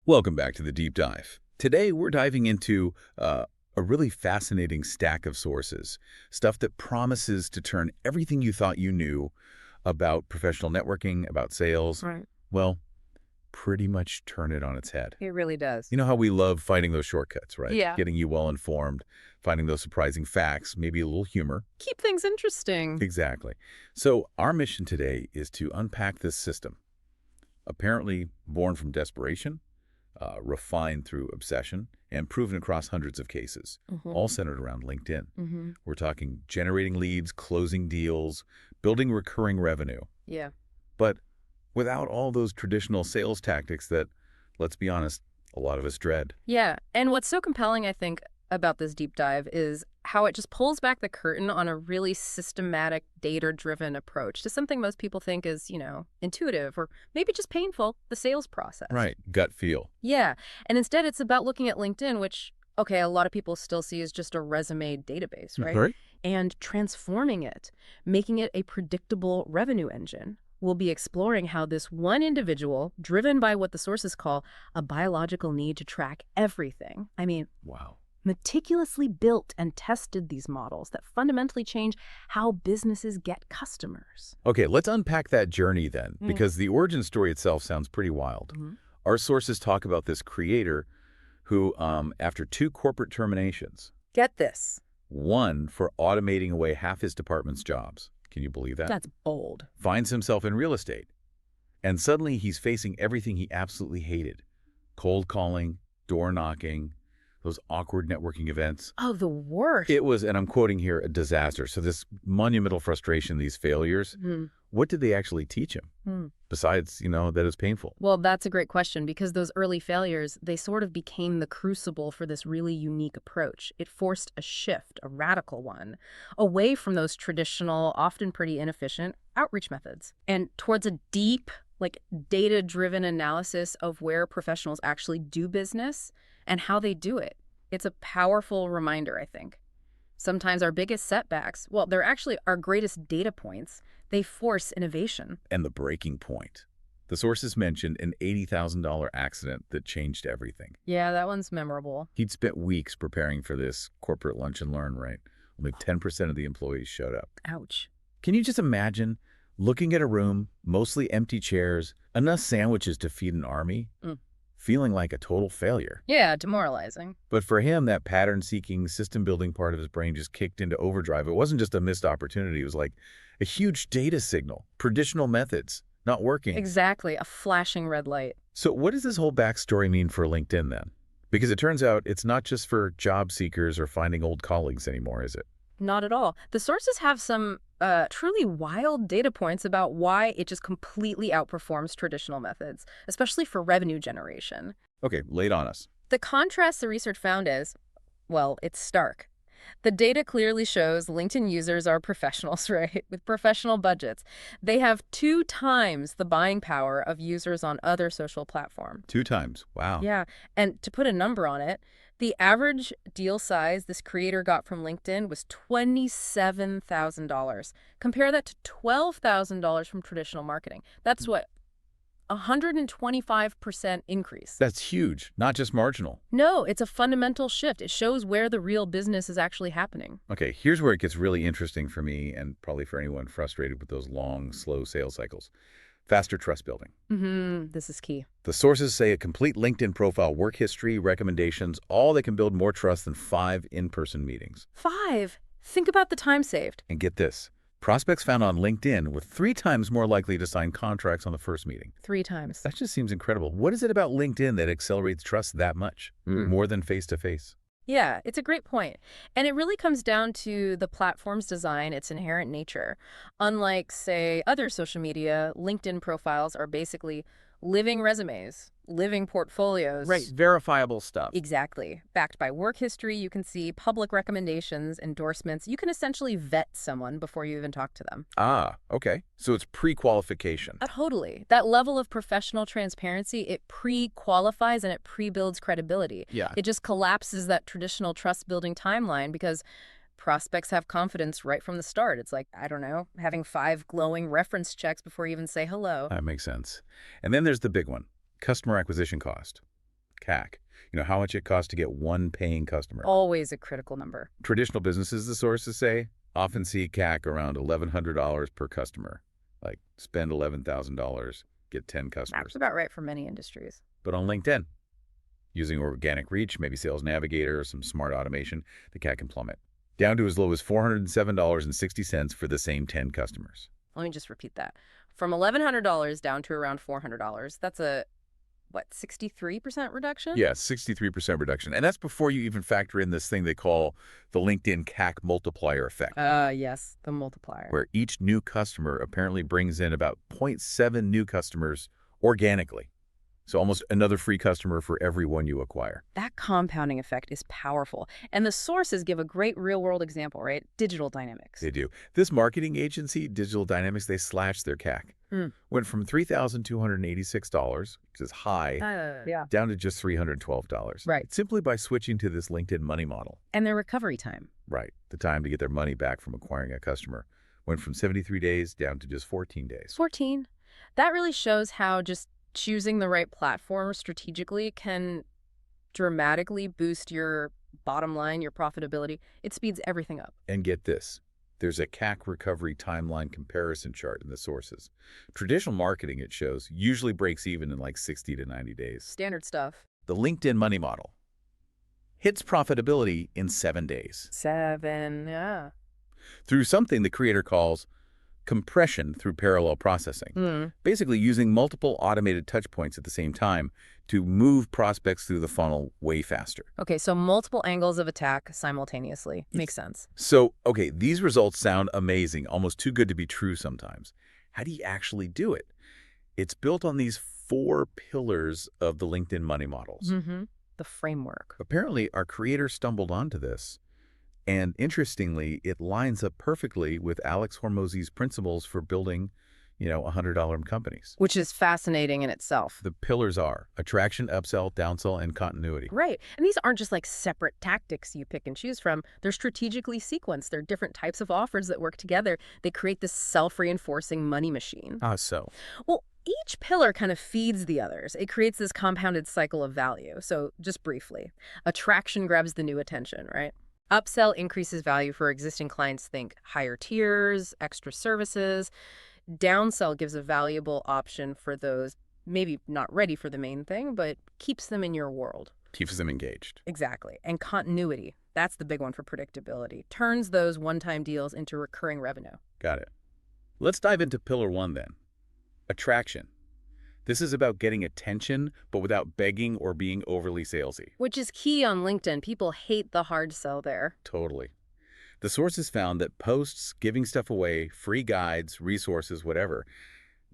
Welcome back to the Deep Dive. Today, we're diving into a really fascinating stack of sources, stuff that promises to turn everything you thought you knew about professional networking, about sales, Right. well, pretty much turn it on its head. It really does. You know how we love finding those shortcuts, right? Yeah. Getting you well informed, finding those surprising facts, maybe a little humor. Keep things interesting. Exactly. So our mission today is to unpack this system, apparently born from desperation, refined through obsession, and proven across hundreds of cases, all centered around LinkedIn. We're talking generating leads, closing deals, building recurring revenue, Yeah. but without all those traditional sales tactics that, let's be honest, a lot of us dread. Yeah. And what's so compelling, I think, about this deep dive is how it just pulls back the curtain on a really systematic, data-driven approach to something most people think is, intuitive or maybe just painful, the sales process. Right, gut feel. Yeah. And instead, it's about looking at LinkedIn, which, okay, a lot of people still see as just a resume database, right? Right. And transforming it, making it a predictable revenue engine. We'll be exploring how this one individual, driven by what the sources call a biological need to track everything, Wow. meticulously built and tested these models that fundamentally change how businesses get customers. Okay, let's unpack that journey then, because the origin story itself sounds pretty wild. Our sources talk about this creator who, after 2 corporate terminations, Get this. one for automating away half his department's jobs, can you believe that? That's bold. Finds himself in real estate. And suddenly he's facing everything he absolutely hated. Cold calling, door knocking, those awkward networking events. Oh, the worst. It was, and I'm quoting here, a disaster. So this monumental frustration, these failures, what did they actually teach him? Besides, that it's painful. Well, that's a great question because those early failures, they sort of became the crucible for this really unique approach. It forced a shift, a radical one, away from those traditional, often pretty inefficient outreach methods and towards a deep, data-driven analysis of where professionals actually do business and how they do it. It's a powerful reminder, I think. Sometimes our biggest setbacks, well, they're actually our greatest data points. They force innovation. And the breaking point. The sources mentioned an $80,000 accident that changed everything. Yeah, that one's memorable. He'd spent weeks preparing for this corporate lunch and learn, right? Only 10% of the employees showed up. Ouch. Can you just imagine looking at a room, mostly empty chairs, enough sandwiches to feed an army, feeling like a total failure? Yeah, demoralizing. But for him, that pattern-seeking, system-building part of his brain just kicked into overdrive. It wasn't just a missed opportunity. It was like a huge data signal. Traditional methods not working. Exactly, a flashing red light. So what does this whole backstory mean for LinkedIn then? Because it turns out it's not just for job seekers or finding old colleagues anymore, is it? Not at all. The sources have some truly wild data points about why it just completely outperforms traditional methods, especially for revenue generation. Okay, lay it on us. The contrast the research found is, well, it's stark. The data clearly shows LinkedIn users are professionals, right, with professional budgets. They have 2 times the buying power of users on other social platforms. 2 times. Wow. Yeah, and to put a number on it, the average deal size this creator got from LinkedIn was $27,000. Compare that to $12,000 from traditional marketing. That's what? 125% increase. That's huge, not just marginal. No, it's a fundamental shift. It shows where the real business is actually happening. Okay, here's where it gets really interesting for me and probably for anyone frustrated with those long, slow sales cycles. Faster trust building. This is key. The sources say a complete LinkedIn profile, work history, recommendations, all that can build more trust than 5 in-person meetings. 5. Think about the time saved. And get this. Prospects found on LinkedIn were 3 times more likely to sign contracts on the first meeting. 3 times. That just seems incredible. What is it about LinkedIn that accelerates trust that much? More than face-to-face? Yeah, it's a great point. And it really comes down to the platform's design, its inherent nature. Unlike, say, other social media, LinkedIn profiles are basically living resumes, living portfolios. Right, verifiable stuff. Exactly. Backed by work history, you can see public recommendations, endorsements. You can essentially vet someone before you even talk to them. Ah, okay. So it's pre-qualification. Totally. That level of professional transparency, it pre-qualifies and it pre-builds credibility. Yeah. It just collapses that traditional trust-building timeline because prospects have confidence right from the start. It's like, I don't know, having 5 glowing reference checks before you even say hello. That makes sense. And then there's the big one, customer acquisition cost. CAC. How much it costs to get one paying customer. Always a critical number. Traditional businesses, the sources say, often see CAC around $1,100 per customer. Like, spend $11,000, get 10 customers. That's about right for many industries. But on LinkedIn, using organic reach, maybe Sales Navigator, or some smart automation, the CAC can plummet down to as low as $407.60 for the same 10 customers. Let me just repeat that. From $1,100 down to around $400. That's a, 63% reduction? Yeah, 63% reduction. And that's before you even factor in this thing they call the LinkedIn CAC multiplier effect. Yes, the multiplier. Where each new customer apparently brings in about 0.7 new customers organically. So almost another free customer for every one you acquire. That compounding effect is powerful. And the sources give a great real-world example, right? Digital Dynamics. They do. This marketing agency, Digital Dynamics, they slashed their CAC. Went from $3,286, which is high, down to just $312. Right. Simply by switching to this LinkedIn money model. And their recovery time. Right. The time to get their money back from acquiring a customer went from 73 days down to just 14 days. 14. That really shows how just choosing the right platform strategically can dramatically boost your bottom line, your profitability. It speeds everything up. And get this. There's a CAC recovery timeline comparison chart in the sources. Traditional marketing, it shows, usually breaks even in like 60 to 90 days. Standard stuff. The LinkedIn money model hits profitability in 7 days. 7, yeah. Through something the creator calls compression through parallel processing. Basically using multiple automated touch points at the same time to move prospects through the funnel way faster. Okay, so multiple angles of attack simultaneously. Makes sense. So, okay, these results sound amazing, almost too good to be true sometimes. How do you actually do it? It's built on these 4 pillars of the LinkedIn money models. The framework. Apparently, our creator stumbled onto this. And interestingly, it lines up perfectly with Alex Hormozy's principles for building, $100 companies. Which is fascinating in itself. The pillars are attraction, upsell, downsell, and continuity. Right. And these aren't just like separate tactics you pick and choose from. They're strategically sequenced. They're different types of offers that work together. They create this self-reinforcing money machine. How so? Well, each pillar kind of feeds the others. It creates this compounded cycle of value. So just briefly, attraction grabs the new attention, right? Upsell increases value for existing clients. Think higher tiers, extra services. Downsell gives a valuable option for those maybe not ready for the main thing, but keeps them in your world. Keeps them engaged. Exactly. And continuity. That's the big one for predictability. Turns those one-time deals into recurring revenue. Got it. Let's dive into pillar 1 then. Attraction. This is about getting attention, but without begging or being overly salesy. Which is key on LinkedIn. People hate the hard sell there. Totally. The sources found that posts, giving stuff away, free guides, resources, whatever,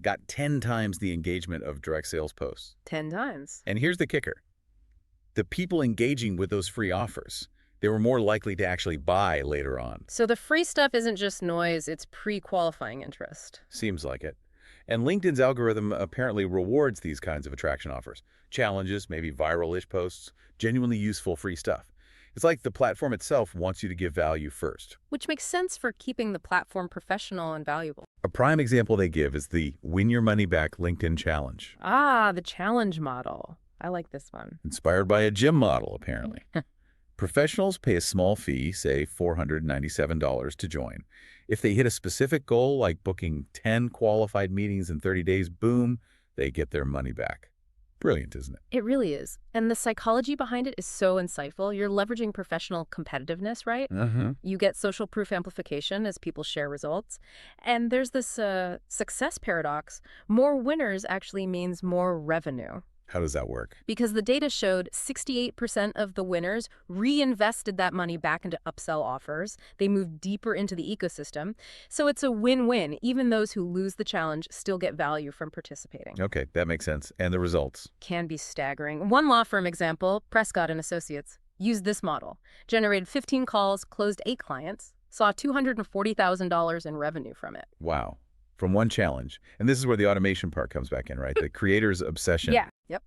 got 10 times the engagement of direct sales posts. 10 times. And here's the kicker. The people engaging with those free offers, they were more likely to actually buy later on. So the free stuff isn't just noise, it's pre-qualifying interest. Seems like it. And LinkedIn's algorithm apparently rewards these kinds of attraction offers. Challenges, maybe viral-ish posts, genuinely useful free stuff. It's like the platform itself wants you to give value first. Which makes sense for keeping the platform professional and valuable. A prime example they give is the Win Your Money Back LinkedIn Challenge. Ah, the challenge model. I like this one. Inspired by a gym model, apparently. Professionals pay a small fee, say $497 to join. If they hit a specific goal, like booking 10 qualified meetings in 30 days, boom, they get their money back. Brilliant, isn't it? It really is. And the psychology behind it is so insightful. You're leveraging professional competitiveness, right? You get social proof amplification as people share results. And there's this success paradox. More winners actually means more revenue. How does that work? Because the data showed 68% of the winners reinvested that money back into upsell offers. They moved deeper into the ecosystem. So it's a win-win. Even those who lose the challenge still get value from participating. Okay, that makes sense. And the results? Can be staggering. One law firm example, Prescott and Associates, used this model. Generated 15 calls, closed 8 clients, saw $240,000 in revenue from it. Wow. From one challenge. And this is where the automation part comes back in, right? The creator's obsession. Yeah. Yep.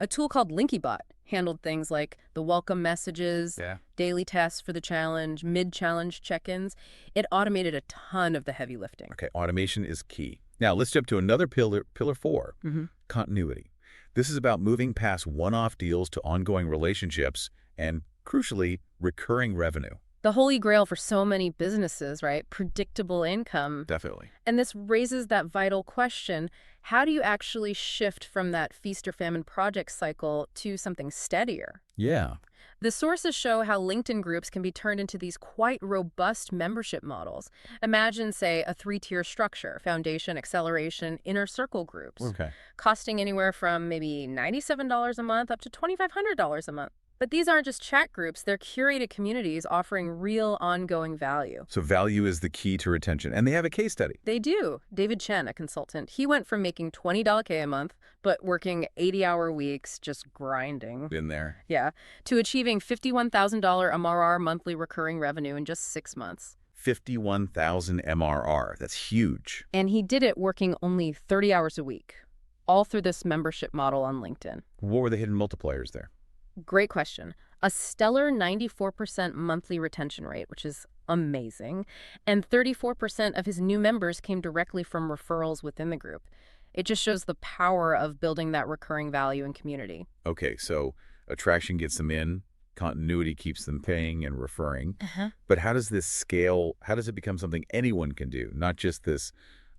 A tool called LinkyBot handled things like the welcome messages, daily tasks for the challenge, mid-challenge check-ins. It automated a ton of the heavy lifting. Okay, automation is key. Now, let's jump to another pillar 4, continuity. This is about moving past one-off deals to ongoing relationships and, crucially, recurring revenue. The holy grail for so many businesses, right? Predictable income. Definitely. And this raises that vital question, how do you actually shift from that feast or famine project cycle to something steadier? Yeah. The sources show how LinkedIn groups can be turned into these quite robust membership models. Imagine, say, a three-tier structure: foundation, acceleration, inner circle groups, Okay. costing anywhere from maybe $97 a month up to $2,500 a month. But these aren't just chat groups, they're curated communities offering real ongoing value. So value is the key to retention. And they have a case study. They do. David Chen, a consultant, he went from making $20K a month, but working 80-hour weeks, just grinding. In there. Yeah, to achieving $51,000 MRR monthly recurring revenue in just 6 months. 51,000 MRR. That's huge. And he did it working only 30 hours a week, all through this membership model on LinkedIn. What were the hidden multipliers there? Great question. A stellar 94% monthly retention rate, which is amazing, and 34% of his new members came directly from referrals within the group. It just shows the power of building that recurring value in community. Okay, so attraction gets them in, continuity keeps them paying and referring. Uh-huh. But how does this scale? How does it become something anyone can do, not just this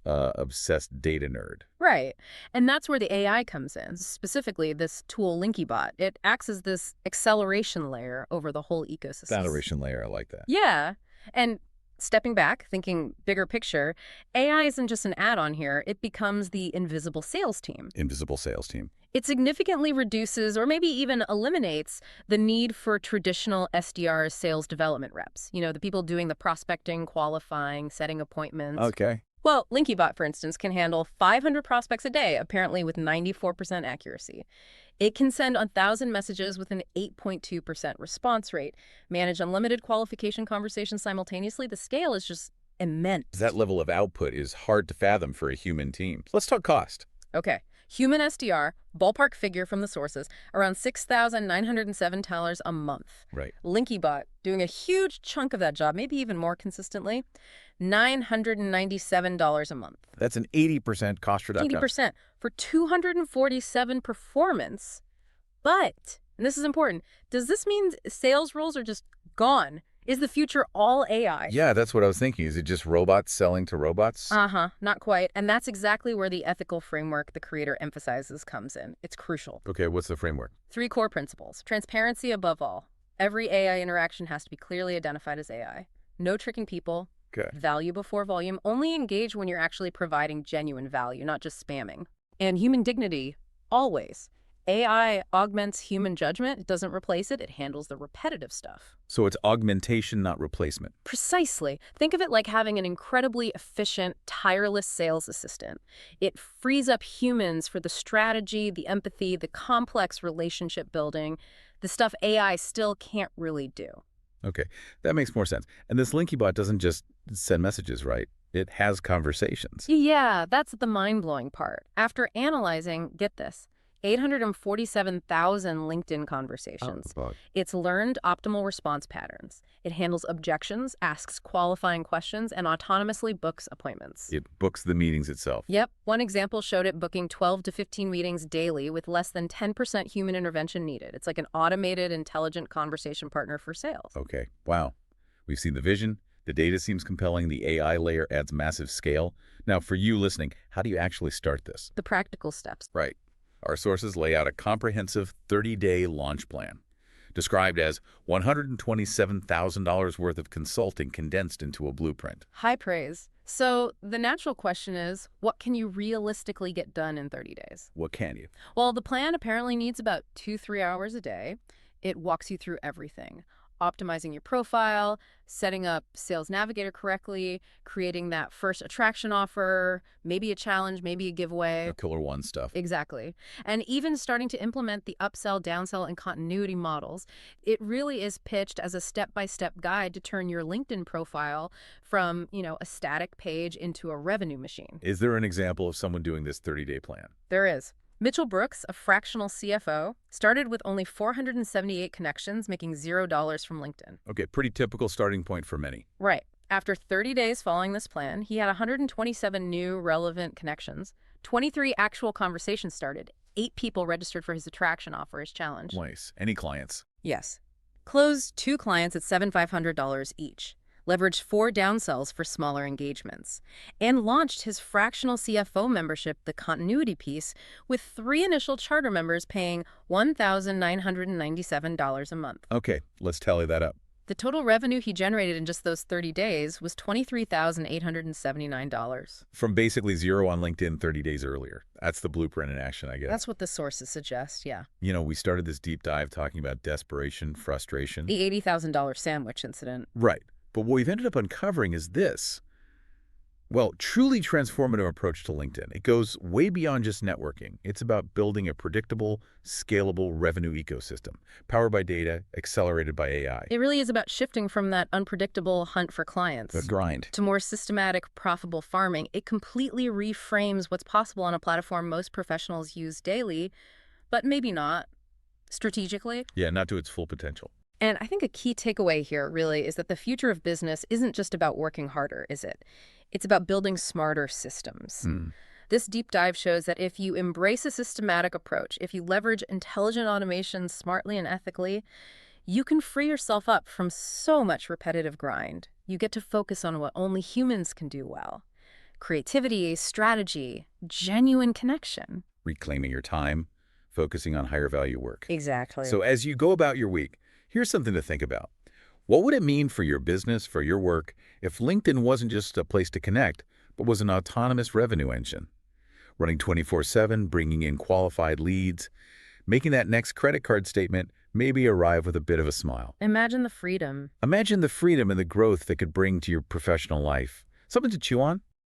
obsessed data nerd? Right. And that's where the AI comes in, specifically this tool LinkyBot. It acts as this acceleration layer over the whole ecosystem. Acceleration layer, I like that. Yeah. And stepping back, thinking bigger picture, AI isn't just an add-on here. It becomes the invisible sales team. Invisible sales team. It significantly reduces or maybe even eliminates the need for traditional SDR sales development reps. You know, the people doing the prospecting, qualifying, setting appointments. Okay. Well, LinkyBot, for instance, can handle 500 prospects a day, apparently with 94% accuracy. It can send 1,000 messages with an 8.2% response rate, manage unlimited qualification conversations simultaneously. The scale is just immense. That level of output is hard to fathom for a human team. Let's talk cost. Okay. Human SDR, ballpark figure from the sources, around $6,907 a month. Right. LinkyBot, doing a huge chunk of that job, maybe even more consistently, $997 a month. That's an 80% cost reduction. 80% for 247 performance. But, and this is important, does this mean sales roles are just gone? Is the future all AI? Yeah, that's what I was thinking. Is it just robots selling to robots? Not quite. And that's exactly where the ethical framework the creator emphasizes comes in. It's crucial. Okay, what's the framework? 3 core principles. Transparency above all. Every AI interaction has to be clearly identified as AI. No tricking people. Okay. Value before volume. Only engage when you're actually providing genuine value, not just spamming. And human dignity, always. AI augments human judgment. It doesn't replace it. It handles the repetitive stuff. So it's augmentation, not replacement. Precisely. Think of it like having an incredibly efficient, tireless sales assistant. It frees up humans for the strategy, the empathy, the complex relationship building, the stuff AI still can't really do. Okay, that makes more sense. And this LinkyBot doesn't just send messages, right? It has conversations. Yeah, that's the mind-blowing part. After analyzing, get this, 847,000 LinkedIn conversations. It's learned optimal response patterns. It handles objections, asks qualifying questions, and autonomously books appointments. It books the meetings itself. Yep. One example showed it booking 12 to 15 meetings daily with less than 10% human intervention needed. It's like an automated, intelligent conversation partner for sales. Okay, wow. We've seen the vision. The data seems compelling. The AI layer adds massive scale. Now, for you listening, how do you actually start this? The practical steps. Right. Our sources lay out a comprehensive 30-day launch plan, described as $127,000 worth of consulting condensed into a blueprint. High praise. So the natural question is, what can you realistically get done in 30 days? What can you? Well, the plan apparently needs about 2-3 hours a day. It walks you through everything. Optimizing your profile, setting up Sales Navigator correctly, creating that first attraction offer, maybe a challenge, maybe a giveaway. The Killer One stuff. Exactly. And even starting to implement the upsell, downsell, and continuity models. It really is pitched as a step-by-step guide to turn your LinkedIn profile from, a static page into a revenue machine. Is there an example of someone doing this 30-day plan? There is. Mitchell Brooks, a fractional CFO, started with only 478 connections, making $0 from LinkedIn. Okay, pretty typical starting point for many. Right. After 30 days following this plan, he had 127 new relevant connections, 23 actual conversations started, 8 people registered for his attraction offer, his challenge. Nice. Any clients? Yes. Closed 2 clients at $7,500 each, leveraged 4 downsells for smaller engagements, and launched his fractional CFO membership, the continuity piece, with 3 initial charter members paying $1,997 a month. Okay, let's tally that up. The total revenue he generated in just those 30 days was $23,879. From basically zero on LinkedIn 30 days earlier. That's the blueprint in action, I guess. That's what the sources suggest, yeah. You know, we started this deep dive talking about desperation, frustration. The $80,000 sandwich incident. Right. But what we've ended up uncovering is this. Well, truly transformative approach to LinkedIn. It goes way beyond just networking. It's about building a predictable, scalable revenue ecosystem, powered by data, accelerated by AI. It really is about shifting from that unpredictable hunt for clients The grind. to more systematic, profitable farming. It completely reframes what's possible on a platform most professionals use daily, but maybe not strategically. Yeah, not to its full potential. And I think a key takeaway here really is that the future of business isn't just about working harder, is it? It's about building smarter systems. This deep dive shows that if you embrace a systematic approach, if you leverage intelligent automation smartly and ethically, you can free yourself up from so much repetitive grind. You get to focus on what only humans can do well. Creativity, strategy, genuine connection. Reclaiming your time, focusing on higher value work. Exactly. So as you go about your week, here's something to think about. What would it mean for your business, for your work, if LinkedIn wasn't just a place to connect, but was an autonomous revenue engine? Running 24/7, bringing in qualified leads, making that next credit card statement maybe arrive with a bit of a smile. Imagine the freedom. Imagine the freedom and the growth that could bring to your professional life. Something to chew on?